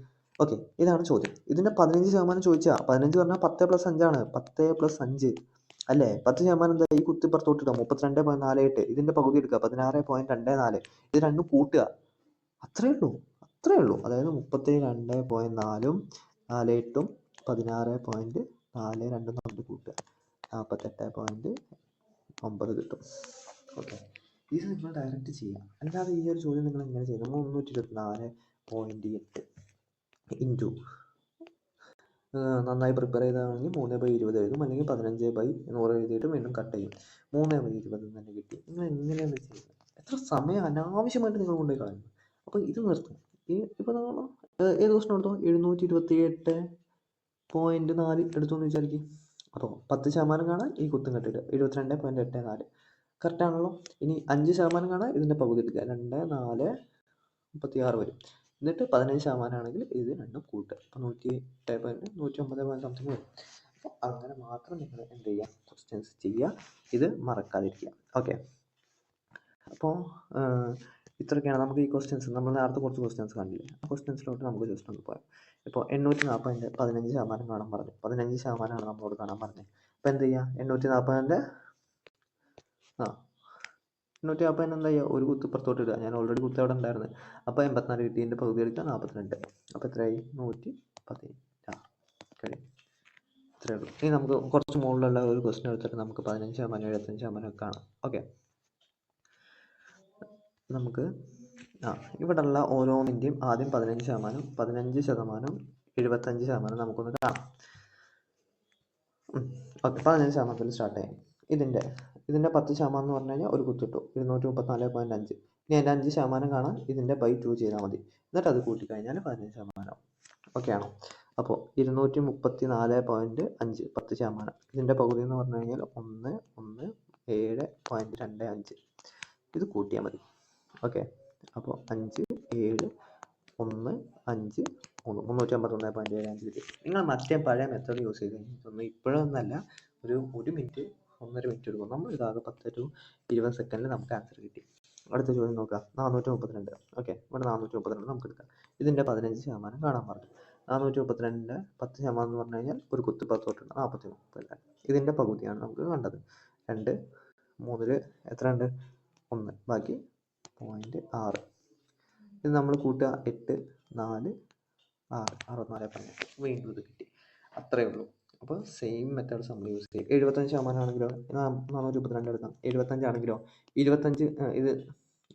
ഓക്കെ, ഇതാണ് ചോദ്യം. ഇതിൻ്റെ 15% ചോദിച്ചാൽ 15 പറഞ്ഞാൽ 10 + 5 ആണ്. 10 + 5 അല്ലേ? 10% എന്താ? ഈ കുത്തിപ്പുറത്തോട്ട് ഇടുക. 32.48. ഇതിൻ്റെ പകുതി എടുക്കുക. 16.24. ഇത് രണ്ടും കൂട്ടുക. അത്രയേ ഉള്ളൂ. അതായത് 32.4 48 16.42 തമ്മിൽ കൂട്ടുക. 48.9 കിട്ടും. ഓക്കെ, ഇത് നിങ്ങൾ ഡയറക്റ്റ് ചെയ്യാം. അല്ലാതെ ഈ ഒരു ചോദ്യം നിങ്ങൾ എങ്ങനെ ചെയ്യും? നമ്മൾ 324.8 ഇൻറ്റു നന്നായി പ്രിപ്പയർ ചെയ്താണെങ്കിൽ 3/20 എഴുതും, അല്ലെങ്കിൽ 15/100 എഴുതിയിട്ട് വീണ്ടും കട്ട് ചെയ്യും. 3/20 തന്നെ കിട്ടി. നിങ്ങൾ എങ്ങനെയാണ് ചെയ്യുന്നത്? എത്ര സമയം അനാവശ്യമായിട്ട് നിങ്ങൾ കൊണ്ടുപോയി കളയുന്നു. അപ്പോൾ ഇത് നിർത്തും. ഇപ്പോൾ നിങ്ങൾ ഏത് ക്വസ്റ്റൻ എടുത്തോ? 728.4 എടുത്തോന്ന് വിചാരിക്കും. അപ്പോൾ 10% കാണാൻ ഈ കുത്തും കെട്ടിട്ട് 72.84 കറക്റ്റാണല്ലോ. ഇനി 5% കാണാൻ ഇതിൻ്റെ പകുതി എടുക്കുക, 2, 4, 36 വരും. എന്നിട്ട് 15% ആണെങ്കിൽ ഇത് രണ്ടും കൂട്ടുക, അപ്പോൾ 109 സംതിങ് വരും. അപ്പോൾ അങ്ങനെ മാത്രം നിങ്ങൾ എന്ത് ചെയ്യുക? ക്വസ്റ്റ്യൻസ് ചെയ്യുക. ഇത് മറക്കാതിരിക്കുക. ഓക്കെ, അപ്പോൾ ഇത്രയൊക്കെയാണ് നമുക്ക് ഈ ക്വസ്റ്റ്യൻസ്. നമ്മൾ നേരത്തെ കുറച്ച് ക്വസ്റ്റ്യൻസ് കണ്ടില്ലേ? ആ ക്വസ്റ്റ്യൻസിലോട്ട് നമുക്ക് ജസ്റ്റ് ഒന്ന് പോയാൽ, ഇപ്പോൾ 840 15% കാണാൻ പറഞ്ഞു. 15%ആണ് നമ്മളോട് കാണാൻ പറഞ്ഞത്. അപ്പോൾ എന്ത് ചെയ്യുക? 840 840 എന്താ ചെയ്യുക? ഒരു കുത്ത് ഇപ്പുറത്തോട്ട് ഇടുക. ഞാൻ ഓൾറെഡി കുത്ത് അവിടെ ഉണ്ടായിരുന്നു. അപ്പോൾ 84 കിട്ടിയതിൻ്റെ പകുതി എടുക്കുക, 42. അപ്പോൾ എത്രയായി? 116 കഴിയും. ഇത്രയേ ഉള്ളൂ. ഇനി നമുക്ക് കുറച്ച് മുകളിലുള്ള ഒരു ക്വസ്റ്റ്യൻ എടുത്തിട്ട് നമുക്ക് 15% 75% ഒക്കെ കാണാം. ഓക്കെ, നമുക്ക് ഇവിടെയുള്ള ഓരോന്നിൻ്റെയും ആദ്യം 15%, 15%, 75% നമുക്കൊന്ന് കാണാം. ഓക്കെ, 15% സ്റ്റാർട്ട് ചെയ്യാം. ഇതിൻ്റെ 10% എന്ന് പറഞ്ഞു കഴിഞ്ഞാൽ ഒരു കുത്തിട്ടു 234.5. ഇനി അതിൻ്റെ 5% കാണാൻ ഇതിൻ്റെ ബൈ 2 ചെയ്താൽ മതി. എന്നിട്ട് അത് കൂട്ടിക്കഴിഞ്ഞാൽ 15%. ഓക്കെ ആണോ? അപ്പോൾ 234.5 10%. ഇതിൻ്റെ പകുതി എന്ന് പറഞ്ഞു കഴിഞ്ഞാൽ 117.25. ഇത് കൂട്ടിയാൽ മതി. ഓക്കെ, അപ്പോൾ 5, 7, 1, 5, 351.75 കിട്ടി. നിങ്ങൾ മറ്റേ പഴയ മെത്തേഡ് യൂസ് ചെയ്ത് കഴിഞ്ഞിട്ടൊന്നും ഇപ്പോഴൊന്നല്ല, ഒരു മിനിറ്റ് 1.5 മിനിറ്റ് എടുക്കും. നമ്മൾ ഇതാകെ 10 to 20 സെക്കൻഡിൽ നമുക്ക് ആൻസർ കിട്ടി. അടുത്ത ചോദ്യം നോക്കാം. 432. ഓക്കെ, ഇവിടെ 432 നമുക്ക് എടുക്കാം. ഇതിൻ്റെ 15% കാണാൻ പറഞ്ഞു. 432 10% എന്ന് പറഞ്ഞു കഴിഞ്ഞാൽ ഒരു കുത്ത് 10 തൊട്ടുണ്ട് 43. ഇതിൻ്റെ പകുതിയാണ് നമുക്ക് കണ്ടത്. 2, 3 എത്ര ഉണ്ട്? 1, ബാക്കി 0.6. ഇത് നമ്മൾ കൂട്ടുക 8, 4, 6, 64. വീണ്ടും ഇത് കിട്ടി. അത്രയേ ഉള്ളൂ. അപ്പോൾ സെയിം മെത്തേഡ്സ് നമ്മൾ യൂസ് ചെയ്യും. 75% ആണെങ്കിലോ 432 എടുക്കാം. 75 ആണെങ്കിലോ 25 ഇത്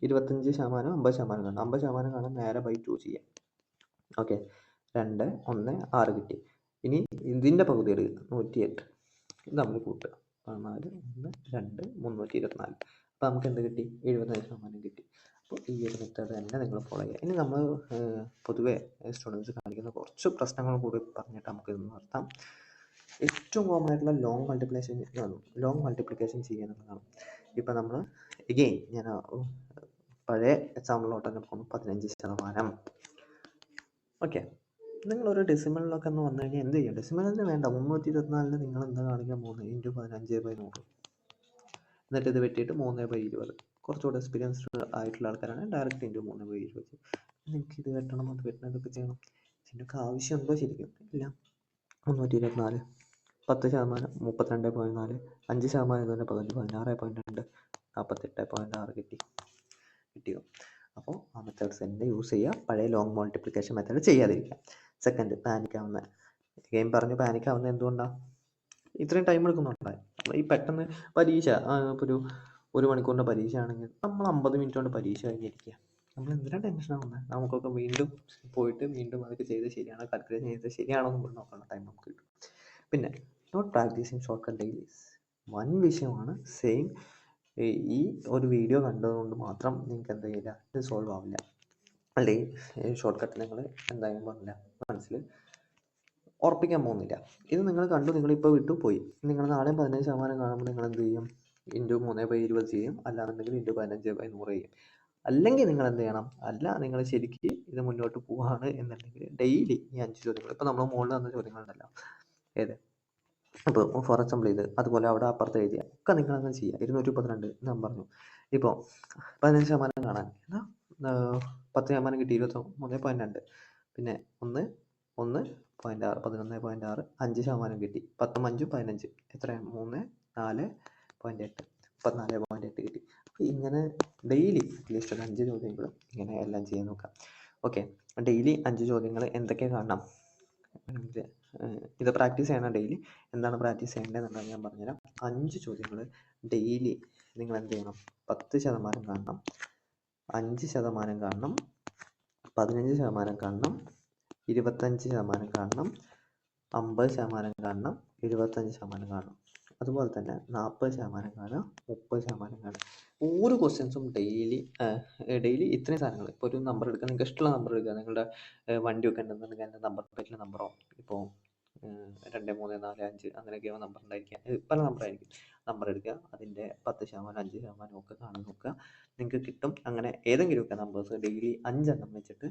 25% 50% കാണാം. 50% കാണാൻ നേരെ ബൈ 2 ചെയ്യാം. ഓക്കെ, 2, 1, 6 കിട്ടി. ഇനി ഇതിൻ്റെ പകുതി എടുക്കുക 108. ഇത് നമ്മൾ കൂട്ടുക 14, 1, 2, 324. അപ്പോൾ നമുക്ക് എന്ത് കിട്ടി? 75% കിട്ടി. അപ്പോൾ ഈ ഒരു മെത്തേഡ് തന്നെ നിങ്ങൾ ഫോളോ ചെയ്യുക. ഇനി നമ്മൾ പൊതുവെ സ്റ്റുഡൻസ് കാണിക്കുന്ന കുറച്ച് പ്രശ്നങ്ങൾ കൂടി പറഞ്ഞിട്ട് നമുക്ക് ഇത് നിർത്താം. ഏറ്റവും കോമൺ ആയിട്ടുള്ള ലോങ് മൾട്ടിപ്ലിക്കേഷൻ ചെയ്യാനുള്ളതാണ്. ഇപ്പം നമ്മൾ എഗെയിൻ ഞാൻ പഴയ എക്സാമ്പിളിലോട്ട് തന്നെ പോകുന്നു. 15%. ഓക്കെ, നിങ്ങളൊരു ഡെസിമലിലൊക്കെ ഒന്ന് വന്നു കഴിഞ്ഞാൽ എന്ത് ചെയ്യും? ഡെസിമലിന് വേണ്ട, 324 നിങ്ങൾ എന്താ കാണിക്കുക? 3 × 15/100. എന്നിട്ട് ഇത് വെട്ടിയിട്ട് 3/20. കുറച്ചുകൂടെ എക്സ്പീരിയൻസ്ഡ് ആയിട്ടുള്ള ആൾക്കാരാണ് ഡയറക്റ്റ് × 3/20. നിങ്ങൾക്ക് ഇത് വെട്ടണം, അത് വെട്ടണം, ഇതൊക്കെ ചെയ്യണം. ഇതിൻ്റെയൊക്കെ ആവശ്യമുണ്ടോ? ശരിക്കും ഇല്ല. 324 10% 32.4. 5% തന്നെ 16.2. 48.6 കിട്ടിയോ? അപ്പോൾ ആ മെത്തേഡ്സ് തന്നെ യൂസ് ചെയ്യുക. പഴയ ലോങ് മൾട്ടിപ്ലിക്കേഷൻ മെത്തേഡ് ചെയ്യാതിരിക്കുക. സെക്കൻഡ്, പാനിക്കാവുന്ന. ഗെയിം പറഞ്ഞ് പാനിക്കാവുന്ന എന്തുകൊണ്ടാണ്? ഇത്രയും ടൈം എടുക്കുന്നുണ്ടായി. ഈ പെട്ടെന്ന് പരീക്ഷ ഇപ്പോൾ ഒരു മണിക്കൂറിൻ്റെ പരീക്ഷ ആണെങ്കിൽ നമ്മൾ 50 മിനിറ്റ് കൊണ്ട് പരീക്ഷ കഴിഞ്ഞിരിക്കുക. നമ്മൾ എന്തിനാണ് ടെൻഷൻ ആവുന്നത്? നമുക്കൊക്കെ വീണ്ടും പോയിട്ട് വീണ്ടും അതൊക്കെ ചെയ്ത് ശരിയാണോ, കാൽക്കുലേഷൻ ചെയ്ത് ശരിയാണോ എന്ന് പോലും നോക്കേണ്ട ടൈം നമുക്ക് കിട്ടും. പിന്നെ not practising shortcut dailies വൻ വിഷയമാണ്. സെയിം ഈ ഒരു വീഡിയോ കണ്ടതുകൊണ്ട് മാത്രം നിങ്ങൾക്ക് എന്ത് ചെയ്യില്ല, ഇത് സോൾവ് ആവില്ല. അല്ലെങ്കിൽ ഷോർട്ട് കട്ട് നിങ്ങൾ എന്തായാലും പറഞ്ഞില്ല മനസ്സിൽ ഉറപ്പിക്കാൻ പോകുന്നില്ല. ഇത് നിങ്ങൾ കണ്ടു, നിങ്ങളിപ്പോൾ വിട്ടു പോയി. നിങ്ങൾ നാളെ 15% കാണുമ്പോൾ നിങ്ങൾ എന്ത് ചെയ്യും? × 3/20 ചെയ്യും, അല്ലാന്നുണ്ടെങ്കിൽ × 15/100 ചെയ്യും. അല്ലെങ്കിൽ നിങ്ങൾ എന്ത് ചെയ്യണം? അല്ല, നിങ്ങൾ ശരിക്കും ഇത് മുന്നോട്ട് പോവുകയാണ് എന്നുണ്ടെങ്കിൽ ഡെയിലി ഈ 5 ചോദ്യങ്ങൾ, ഇപ്പോൾ നമ്മൾ മുകളിൽ വന്ന ചോദ്യങ്ങളുണ്ടല്ലോ, ഏത് ഇപ്പോൾ ഫോർ എക്സാമ്പിൾ ഇത്, അതുപോലെ അവിടെ അപ്പുറത്ത് എഴുതിയ ഒക്കെ നിങ്ങളങ്ങനെ ചെയ്യുക. 232 ഞാൻ പറഞ്ഞു. ഇപ്പോൾ 15% കാണാൻ 10% കിട്ടി 23.2. പിന്നെ 1, 1.6 11.6. 5% കിട്ടി 10, 5, 15. എത്രയാണ്? 3, 4.8 34.8 കിട്ടി. അപ്പോൾ ഇങ്ങനെ ഡെയിലി അറ്റ്ലീസ്റ്റ് ഒരു 5 ചോദ്യങ്ങളും ഇങ്ങനെ എല്ലാം ചെയ്യാൻ നോക്കാം. ഓക്കെ, ഡെയിലി 5 ചോദ്യങ്ങൾ എന്തൊക്കെ കാണണം? വേണമെങ്കിൽ ഇത് പ്രാക്ടീസ് ചെയ്യണം ഡെയിലി. എന്താണ് പ്രാക്ടീസ് ചെയ്യേണ്ടതെന്നുള്ളത് ഞാൻ പറഞ്ഞുതരാം. 5 ചോദ്യങ്ങൾ ഡെയിലി നിങ്ങൾ എന്ത് ചെയ്യണം? 10% കാണണം, 5% കാണണം, 15% കാണണം, 25% കാണണം, 50% കാണണം, 75% കാണണം. അതുപോലെ തന്നെ 40% കാണുക, 30% കാണുക. ഓരോ ക്വസ്റ്റ്യൻസും ഡെയിലി ഇത്രയും സാധനങ്ങൾ. ഇപ്പോൾ ഒരു നമ്പർ എടുക്കുക, നിങ്ങൾക്ക് ഇഷ്ടമുള്ള നമ്പർ എടുക്കുക. നിങ്ങളുടെ വണ്ടിയൊക്കെ ഉണ്ടെന്നുണ്ടെങ്കിൽ അതിൻ്റെ നമ്പർ പ്ലേറ്റിലെ നമ്പറോ, ഇപ്പോൾ 2, 3, 4, 5 അങ്ങനെയൊക്കെയോ നമ്പർ ഉണ്ടായിരിക്കാം, പല നമ്പറായിരിക്കും. നമ്പർ എടുക്കുക, അതിൻ്റെ 10%, 5% ഒക്കെ കാണാൻ നോക്കുക, നിങ്ങൾക്ക് കിട്ടും. അങ്ങനെ ഏതെങ്കിലുമൊക്കെ നമ്പേഴ്സ് ഡെയിലി 5 എണ്ണം വെച്ചിട്ട്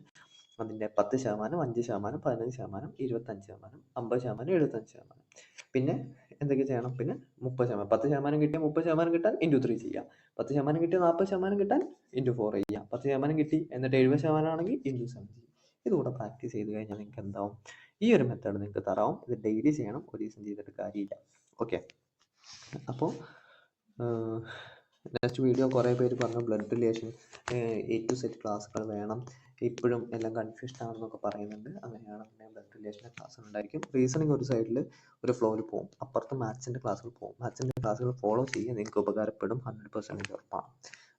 അതിൻ്റെ 10%, 5%, 15%, 25%, 50%, 75%. പിന്നെ എന്തൊക്കെ ചെയ്യണം? പിന്നെ 30%, 10% കിട്ടിയാൽ 30% കിട്ടാൻ × 3 ചെയ്യുക. 10% കിട്ടിയാൽ 40% കിട്ടാൻ × 4 ചെയ്യുക. 10% കിട്ടി എന്നിട്ട് 70% ആണെങ്കിൽ × 7 ചെയ്യുക. ഇതുകൂടെ പ്രാക്ടീസ് ചെയ്ത് കഴിഞ്ഞാൽ നിങ്ങൾക്ക് എന്താവും? ഈ ഒരു മെത്തേഡ് നിങ്ങൾക്ക് തരാവും. ഇത് ഡെയിലി ചെയ്യണം, ഒരു ദിവസം ചെയ്തിട്ട് കാര്യമില്ല. ഓക്കെ, അപ്പോൾ നെക്സ്റ്റ് വീഡിയോ കുറേ പേര് പറഞ്ഞു blood relation A to Z ക്ലാസ്സുകൾ വേണം, ഇപ്പോഴും എല്ലാം കൺഫ്യൂഷൻ ആണെന്നൊക്കെ പറയുന്നുണ്ട്. അങ്ങനെയാണെന്നുണ്ടെങ്കിൽ ബ്ലഡ് റിലേഷൻ്റെ ക്ലാസ് ഉണ്ടായിരിക്കും. റീസണിങ് ഒരു സൈഡിൽ ഒരു ഫ്ലോയിൽ പോകും, അപ്പുറത്ത് മാത്സിൻ്റെ ക്ലാസ്സുകൾ പോകും. മാത്സിൻ്റെ ക്ലാസ്സുകൾ ഫോളോ ചെയ്യുക, നിങ്ങൾക്ക് ഉപകാരപ്പെടും, 100% ഉറപ്പാണ്.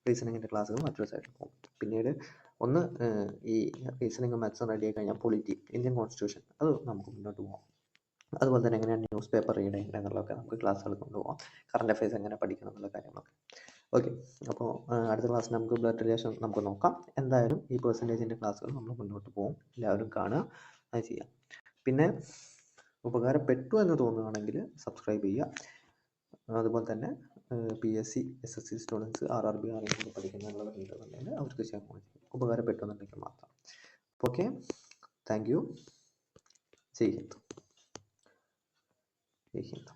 റീസണിങ്ങിൻ്റെ ക്ലാസ്സുകൾ മറ്റൊരു സൈഡിൽ പോകും. പിന്നീട് ഒന്ന് ഈ റീസണിങ് മാത്സും റെഡി ആയി കഴിഞ്ഞാൽ പൊളിറ്റി, ഇന്ത്യൻ കോൺസ്റ്റിറ്റ്യൂഷൻ, അത് നമുക്ക് മുന്നോട്ട് പോകാം. അതുപോലെ തന്നെ എങ്ങനെയാണ് ന്യൂസ് പേപ്പർ റീഡ് ചെയ്യേണ്ടത് എന്നുള്ളതൊക്കെ നമുക്ക് ക്ലാസ്സുകൾ കൊണ്ടുപോകാം. കറണ്ട് അഫയേഴ്സ് എങ്ങനെ പഠിക്കണം എന്നുള്ള കാര്യങ്ങളൊക്കെ. ഓക്കെ, അപ്പോൾ അടുത്ത ക്ലാസ്സിൽ നമുക്ക് ബ്ലഡ് റിലേഷൻ നമുക്ക് നോക്കാം. എന്തായാലും ഈ പെർസെൻറ്റേജിൻ്റെ ക്ലാസ്സുകൾ നമ്മൾ മുന്നോട്ട് പോകും. എല്ലാവരും കാണുക, അത് ചെയ്യാം. പിന്നെ ഉപകാരപ്പെട്ടു എന്ന് തോന്നുകയാണെങ്കിൽ സബ്സ്ക്രൈബ് ചെയ്യുക. അതുപോലെ തന്നെ PSC SSC സ്റ്റുഡൻസ് RRB ആരെങ്കിലും പഠിക്കുന്നുണ്ടെന്നുണ്ടെങ്കിൽ അവർക്ക് ചെയ്യാൻ ഉപകാരപ്പെട്ടു എന്നുണ്ടെങ്കിൽ മാത്രം. Okay, thank you. Jai Hind. Jai Hind.